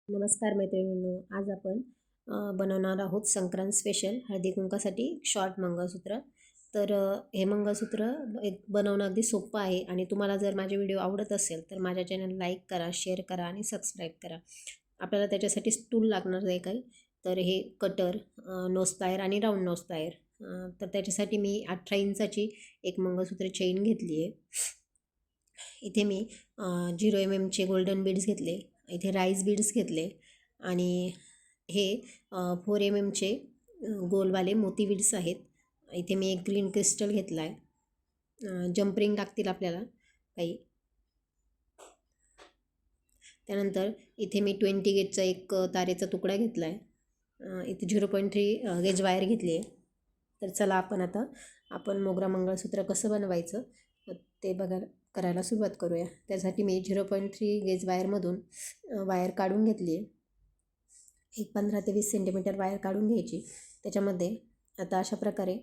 नमस्कार मैत्रिणींनो, आज आपण बनवणार आहोत संक्रांत स्पेशल हळदी कुंकासाठी शॉर्ट मंगळसूत्र. तर हे मंगळसूत्र बनवणं अगदी सोपं आहे आणि तुम्हाला जर माझे व्हिडिओ आवडत असेल तर माझ्या चॅनल लाईक करा, शेअर करा आणि सबस्क्राईब करा. आपल्याला त्याच्यासाठी टूल लागणार आहे काही. तर हे कटर, नोज प्लायर आणि राऊंड नोज प्लायर. तर त्याच्यासाठी मी 18 इंचाची एक मंगळसूत्र चेन घेतली आहे. इथे मी 0 mm गोल्डन बीड्स घेतले, इथे राईस बीड्स घेतले आणि हे 4 mm गोलवाले मोती बीड्स आहेत. इथे मी एक ग्रीन क्रिस्टल घेतला आहे. जंप रिंग लागतील आपल्याला काही. त्यानंतर इथे मी 20 गेजचा एक तारेचा तुकडा घेतला आहे. इथे 0.3 गेज वायर घेतली आहे. तर चला आपण मोगरा मंगळसूत्र कसं बनवायचं ते करायला सुरुवात करूया. त्यासाठी मी 0.3 गेज वायरमधून वायर काढून घेतली आहे. एक 15 ते 20 सेंटीमीटर वायर काढून घ्यायची. त्याच्यामध्ये आता अशा प्रकारे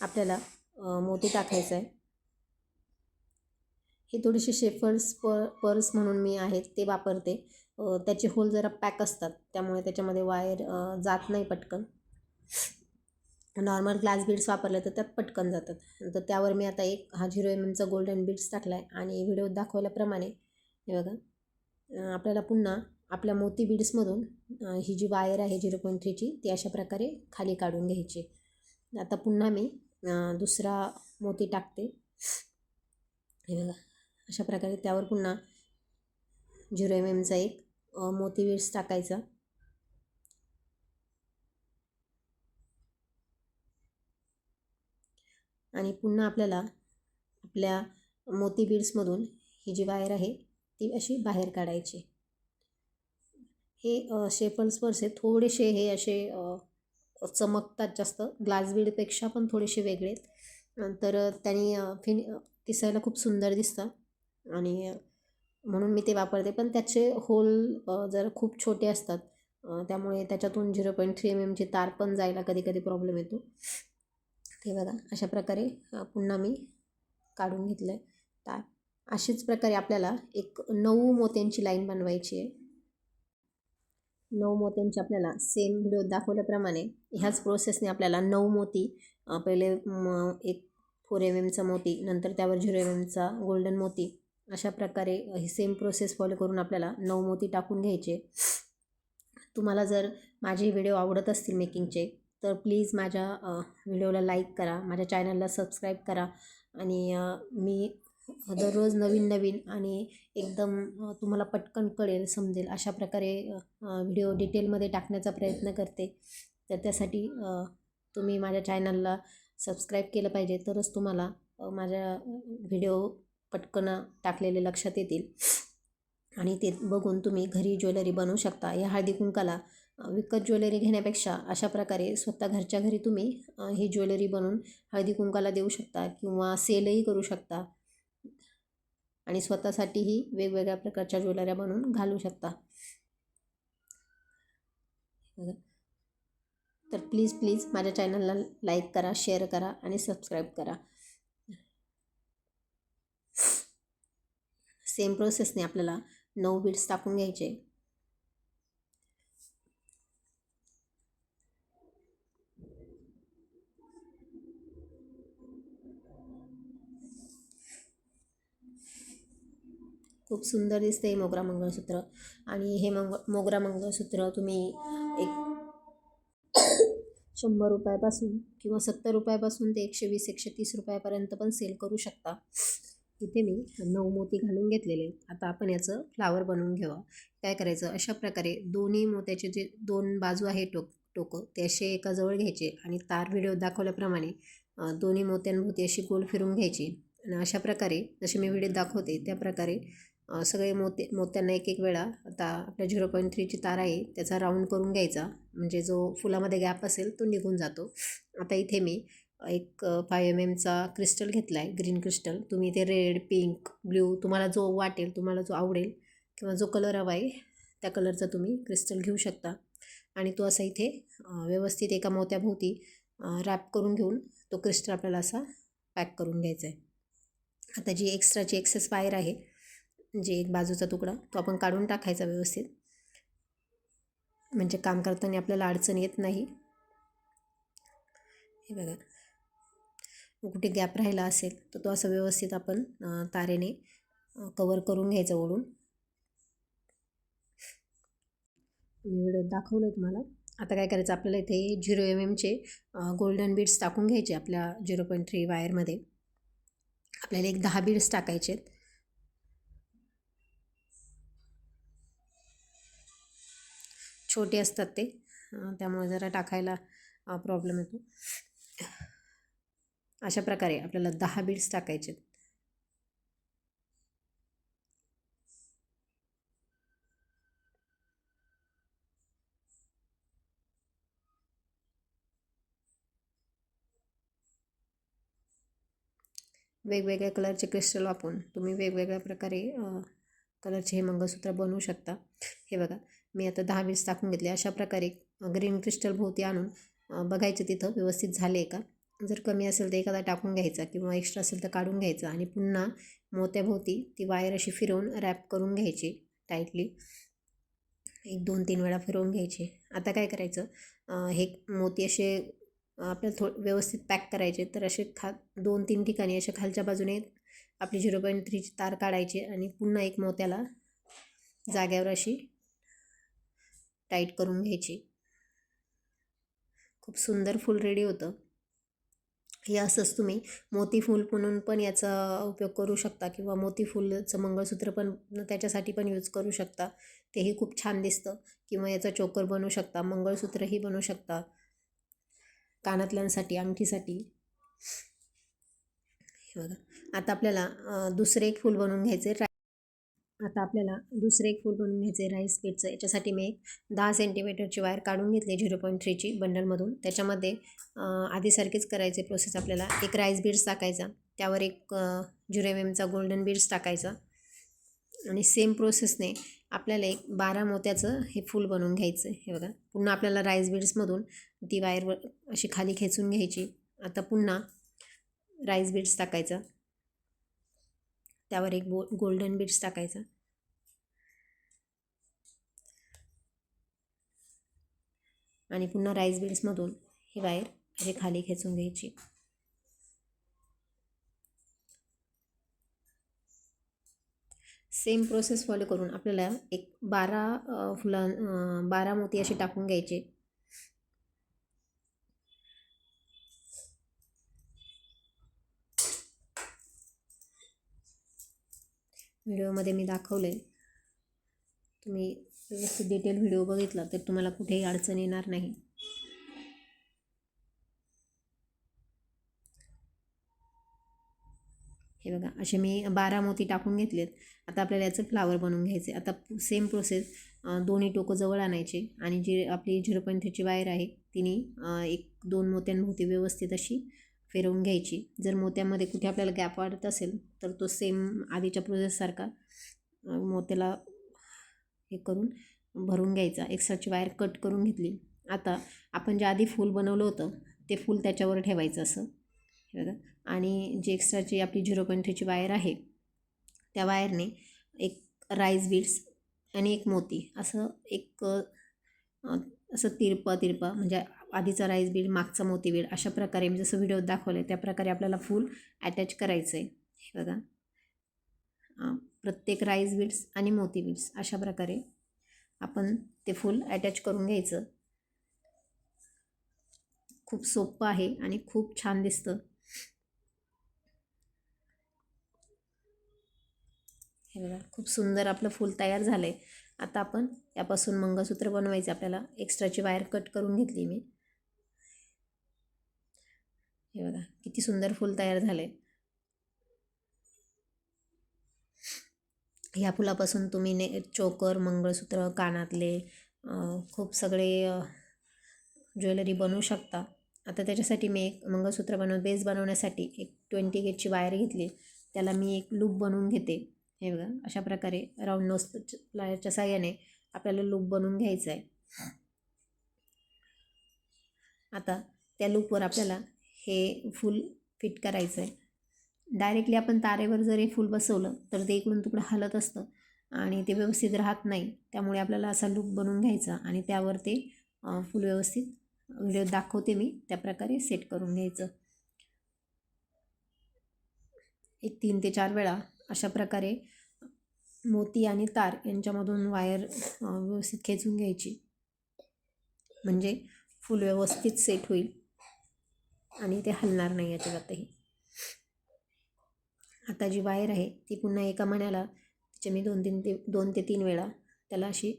आपल्याला मोती टाकायचं आहे. ही थोडीशी शेफर्स पर्स म्हणून मी ते वापरते. त्याचे होल जरा पॅक असतात, त्यामुळे त्याच्यामध्ये वायर जात नाही पटकन. नॉर्मल ग्लास बीड्स वापरले तर त्यात पटकन जातात. तर त्यावर मी आता हा 0 mm गोल्डन बीड्स टाकला आहे आणि व्हिडिओत दाखवल्याप्रमाणे हे बघा, आपल्याला पुन्हा आपल्या मोती बीड्समधून ही जी वायर आहे 0.3ची ती अशा प्रकारे खाली काढून घ्यायची. आता पुन्हा मी दुसरा मोती टाकते. हे बघा, अशा प्रकारे त्यावर पुन्हा 0 mmचा एक मोती बीड्स टाकायचा. आणि पुन्हा आपल्याला आपल्या मोती बीड्समधून ही जी वायर आहे ती अशी बाहेर काढायची. हे शेफल्स पर्स आहे, थोडेसे हे असे चमकतात जास्त, ग्लास बीडपेक्षा पण थोडेसे वेगळे आहेत. तर त्यांनी दिसायला खूप सुंदर दिसतं आणि म्हणून मी ते वापरते. पण त्याचे होल जर खूप छोटे असतात, त्यामुळे त्याच्यातून 0.3 mmची तार पण जायला कधी कधी प्रॉब्लेम येतो. ते बघा, अशा प्रकारे पुन्हा मी काढून घेतलं आहे तार. अशाच प्रकारे आपल्याला एक 9 मोत्यांची लाईन बनवायची आहे. 9 मोत्यांची आपल्याला सेम व्हिडिओ दाखवल्याप्रमाणे ह्याच प्रोसेसने आपल्याला 9 मोती, पहिले एक 4 mmचा मोती, नंतर त्यावर 0 mmचा गोल्डन मोती, अशा प्रकारे ही सेम प्रोसेस फॉलो करून आपल्याला 9 मोती टाकून घ्यायचे. तुम्हाला जर माझे व्हिडिओ आवडत असतील मेकिंगचे तर प्लीज माझ्या व्हिडिओला लाईक करा, माझ्या चॅनलला सबस्क्राईब करा आणि मी दररोज नवीन नवीन आणि एकदम तुम्हाला पटकन कळेल, समजेल अशा प्रकारे व्हिडिओ डिटेलमध्ये टाकण्याचा प्रयत्न करते. तर त्यासाठी तुम्ही माझ्या चॅनलला सबस्क्राईब केलं पाहिजे, तरच तुम्हाला माझ्या व्हिडिओ पटकन टाकलेले लक्षात येतील आणि ते बघून तुम्ही घरी ज्वेलरी बनवू शकता. या हळदी कुंकाला विकत ज्वेलरी घेण्यापेक्षा अशा प्रकारे स्वतः घरच्या घरी तुम्ही ही ज्वेलरी बनवून हळदी कुंकाला देऊ शकता किंवा सेलही करू शकता आणि स्वतःसाठीही वेगवेगळ्या प्रकारच्या ज्वेलऱ्या बनवून घालू शकता. तर प्लीज माझ्या चॅनलला लाईक करा, शेअर करा आणि सबस्क्राईब करा. सेम प्रोसेसने आपल्याला 9 बीड्स टाकून घ्यायचे. खूप सुंदर दिसते हे मोगरा मंगळसूत्र. आणि हे मोगरा मंगळसूत्र तुम्ही एक 100 रुपयापासून किंवा 70 रुपयापासून ते 120-130 रुपयापर्यंत पण सेल करू शकता. इथे मी 9 मोती घालून घेतलेले. आता आपण याचं फ्लावर बनवून घेऊ. काय करायचं, अशा प्रकारे दोन्ही मोत्याचे जे 2 बाजू आहे टोकं ते असे एका जवळ घ्यायचे आणि तार व्हिडिओ दाखवल्याप्रमाणे दोन्ही मोत्यांभोवती अशी गोल फिरून घ्यायची. आणि अशा प्रकारे जसे मी व्हिडिओ दाखवते त्या प्रकारे सगळे मोत्यांना एक वेळा आता आपल्या 0.3ची तार आहे त्याचा राऊंड करून घ्यायचा, म्हणजे जो फुलामध्ये गॅप असेल तो निघून जातो. आता इथे मी एक 5 mmचा क्रिस्टल घेतला आहे, ग्रीन क्रिस्टल. तुम्ही इथे रेड, पिंक, ब्ल्यू तुम्हाला जो वाटेल, तुम्हाला जो आवडेल किंवा जो कलर हवा आहे त्या कलरचा तुम्ही क्रिस्टल घेऊ शकता. आणि तो असा इथे व्यवस्थित एका मोत्याभोवती रॅप करून घेऊन तो क्रिस्टल आपल्याला असा पॅक करून घ्यायचा आहे. आता जी एक्स्ट्राची एक्सेस वायर आहे जे एक बाजूचा तुकडा तो आपण काढून टाकायचा व्यवस्थित, म्हणजे काम करताना आपल्याला अडचण येत नाही. हे बघा, कुठे गॅप राहिला असेल तर तो असं व्यवस्थित आपण तारेने कवर करून घ्यायचं ओढून. मी व्हिडिओ दाखवलं तुम्हाला. आता काय करायचं, आपल्याला इथे 0 mm गोल्डन बीड्स टाकून घ्यायचे आपल्या 0.3 वायरमध्ये. आपल्याला एक 10 बीड्स टाकायचे आहेत. छोटे असतात ते, त्यामुळे जरा टाकायला प्रॉब्लेम येतो. अशा प्रकारे आपल्याला 10 बीड्स टाकायचे आहेत. वेगवेगळ्या कलरचे क्रिस्टल वापरून तुम्ही वेगवेगळ्या प्रकारे कलरचे हे मंगळसूत्र बनवू शकता. हे बघा, मी आता 10 बीड्स टाकून घेतले. अशा प्रकारे ग्रीन क्रिस्टल भोवती आणून बघायचं तिथं व्यवस्थित झाले का. जर कमी असेल तर एखादा टाकून घ्यायचा किंवा एक्स्ट्रा असेल तर काढून घ्यायचा आणि पुन्हा मोत्याभोवती ती वायर अशी फिरवून रॅप करून घ्यायची टाईटली. 1-2-3 वेळा फिरवून घ्यायचे. आता काय करायचं, हे मोती असे आपल्याला व्यवस्थित पॅक करायचे. तर असे 2-3 ठिकाणी अशा खालच्या बाजूने आपली 0.3ची तार काढायची आणि पुन्हा एक मोत्याला जाग्यावर अशी टाईट करून घ्यायची. खूप सुंदर फूल रेडी होतं. हे असंच तुम्ही मोती फूल म्हणून पण याचा उपयोग करू शकता किंवा मोती फूलचं मंगळसूत्र पण त्याच्यासाठी पण यूज करू शकता. तेही खूप छान दिसतं. किंवा याचा चोकर बनवू शकता, मंगळसूत्रही बनवू शकता कानातल्यांसाठी, अंगठीसाठी. हे बघा, आता आपल्याला दुसरे एक फूल बनवून घ्यायचे. राईस बीडचं. याच्यासाठी मी 10 सेंटीमीटरची वायर काढून घेतली 0.3ची बंडलमधून. त्याच्यामध्ये आधीसारखीच करायचे प्रोसेस. आपल्याला एक राईस बीड्स टाकायचा, त्यावर एक 0 mmचा गोल्डन बीड्स टाकायचा आणि सेम प्रोसेसने आपल्याला एक 12 मोत्याचं हे फूल बनवून घ्यायचं. हे बघा, पुन्हा आपल्याला राईस बीड्समधून ती वायर अशी खाली खेचून घ्यायची. आता पुन्हा राईस बीड्स टाकायचा, त्यावर एक गोल्डन बीड्स टाकायचा आणि पुन्हा राईस बीड्समधून ही वायर अशी खाली खेचून घ्यायची. सेम प्रोसेस फॉलो करून आपल्याला एक 12 मोती असे टाकून घ्यायचे. व्हिडिओमध्ये मी दाखवले, तुम्ही व्यवस्थित डिटेल व्हिडिओ बघितला तर तुम्हाला कुठेही अडचण येणार नाही. हे बघा, असे मी 12 मोती टाकून घेतलेत. आता आपल्याला याचं फ्लावर बनवून घ्यायचे. आता सेम प्रोसेस, दोन्ही टोकं जवळ आणायचे आणि जी आपली 0.3ची वायर आहे तिने 1-2 मोत्यांभोवती व्यवस्थित अशी फिरवून घ्यायची. जर मोत्यामध्ये कुठे आपल्याला गॅप वाढत असेल तर तो सेम आधीच्या प्रोसेससारखा मोत्याला हे करून भरून घ्यायचा. एक्स्ट्राची वायर कट करून घेतली. आता आपण जे आधी फूल बनवलं होतं ते फूल त्याच्यावर ठेवायचं असं. हे बघा, आणि जी एक्स्ट्राची आपली 0.3ची वायर आहे त्या वायरने एक राईस बीड्स आणि एक मोती असं असं तिरपं म्हणजे आधीचा राईस बीड, मागचा मोती बीड, अशा प्रकारे मी जसं व्हिडिओत दाखवलं आहे त्या प्रकारे आपल्याला फूल अटॅच करायचं आहे. हे बघा, प्रत्येक राईस बीड्स आणि मोती बीड्स अशा प्रकारे आपण ते फूल अटॅच करून घ्यायचं. खूप सोपं आहे आणि खूप छान दिसतं. हे बघा, खूप सुंदर आपलं फूल तयार झालं आहे. आता आपण यापासून मंगळसूत्र बनवायचे. आपल्याला एक्स्ट्राची वायर कट करून घेतली मी. हे बघा, किती सुंदर फूल तयार झालं आहे. ह्या फुलापासून तुम्ही चोकर, मंगळसूत्र, कानातले, खूप सगळे ज्वेलरी बनवू शकता. आता त्याच्यासाठी मी एक मंगळसूत्र बेस बनवण्यासाठी एक 20 गेजची वायर घेतली. त्याला मी एक लूप बनवून घेते. हे बघा, अशा प्रकारे राऊंड नोज प्लायरच्या साह्याने आपल्याला लूप बनवून घ्यायचं आहे. आता त्या लूपवर आपल्याला हे फूल फिट करायचं आहे. डायरेक्टली आपण तारेवर जर हे फूल बसवलं तर ते इकडून तिकडं हलत असतं आणि ते व्यवस्थित राहत नाही. त्यामुळे आपल्याला असा लूक बनवून घ्यायचा आणि त्यावर ते फूल व्यवस्थित व्हिडिओ दाखवते मी त्याप्रकारे सेट करून घ्यायचं. एक 3 ते 4 वेळा अशा प्रकारे मोती आणि तार यांच्यामधून वायर व्यवस्थित खेचून घ्यायची, म्हणजे फूल व्यवस्थित सेट होईल आणि ते हलणार नाही अजिबातही. आता जी वायर आहे ती पुन्हा एका मण्याला त्याचे मी 2 ते 3 वेळा त्याला अशी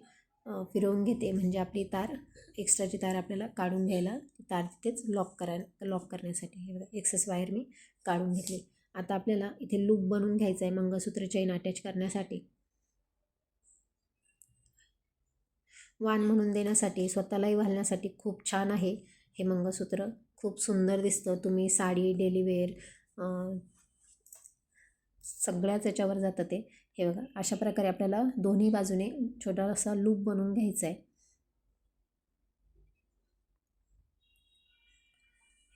फिरवून घेते, म्हणजे आपली तार एक्स्ट्राची तार आपल्याला काढून घ्यायला तार तिथेच लॉक करण्यासाठी. हे बघा एक्सेस वायर मी काढून घेतली. आता आपल्याला इथे लूप बनवून घ्यायचं आहे मंगळसूत्र चेन अटॅच करण्यासाठी. वाण म्हणून देण्यासाठी, स्वतःलाही घालण्यासाठी खूप छान आहे हे मंगळसूत्र. खूप सुंदर दिसतं. तुम्ही साडी, डेलीवेअर सगळ्याच याच्यावर जातं ते. हे बघा अशा प्रकारे आपल्याला दोन्ही बाजूने छोटासा लूप बनवून घ्यायचा आहे.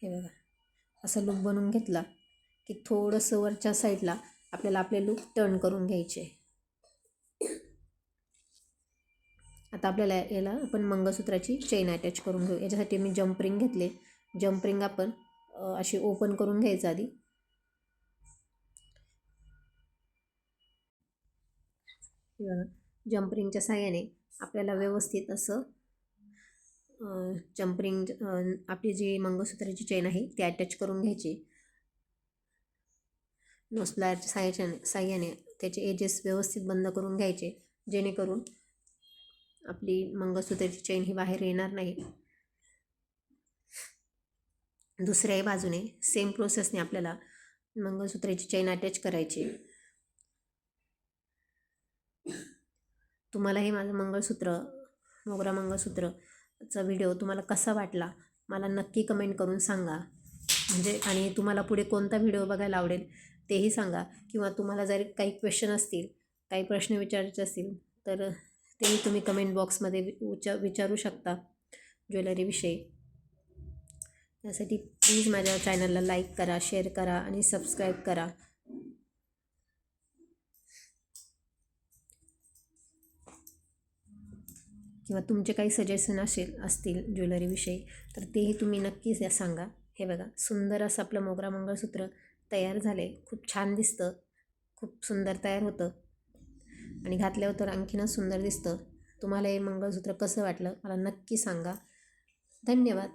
हे बघा असं लूप बनवून घेतला की थोडंसं वरच्या साईडला आपल्याला आपले लूप टर्न करून घ्यायचे. आता आपल्याला याला आपण मंगळसूत्राची चेन अटॅच करून घेऊ. याच्यासाठी मी जंप रिंग घेतले. जंप रिंग आपण अशी ओपन करून घ्यायचं आधी. जंप रिंगच्या साहाय्याने आपल्याला व्यवस्थित असं जंप रिंग आपली जी मंगळसूत्राची चेन आहे ती अटॅच करून घ्यायची. नोज प्लायरच्या साहाय्याने त्याचे एजेस व्यवस्थित बंद करून घ्यायचे, जेणेकरून आपली मंगळसूत्राची चेन ही बाहेर येणार नाही. दुसऱ्याही बाजूने सेम प्रोसेसने आपल्याला मंगळसूत्राची चेन अटॅच करायची. तुम्हाला हे माझं मोगरा मंगळसूत्रचा व्हिडिओ तुम्हाला कसा वाटला मला नक्की कमेंट करून सांगा. म्हणजे आणि तुम्हाला पुढे कोणता व्हिडिओ बघायला आवडेल तेही सांगा, किंवा तुम्हाला जर काही क्वेश्चन असतील, काही प्रश्न विचारायचे असतील तर तेही तुम्ही कमेंट बॉक्समध्ये विचारू शकता ज्वेलरीविषयी. त्यासाठी प्लीज माझ्या चॅनलला लाईक करा, शेअर करा आणि सबस्क्राईब करा. किंवा तुमचे काही सजेशन असतील ज्वेलरीविषयी तर तेही तुम्ही नक्कीच सांगा. हे बघा सुंदर असं आपलं मोगरा मंगळसूत्र तयार झाले. खूप छान दिसतं, खूप सुंदर तयार होतं आणि घातल्यावर तर आणखीनच सुंदर दिसतं. तुम्हाला हे मंगळसूत्र कसं वाटलं मला नक्की सांगा. धन्यवाद.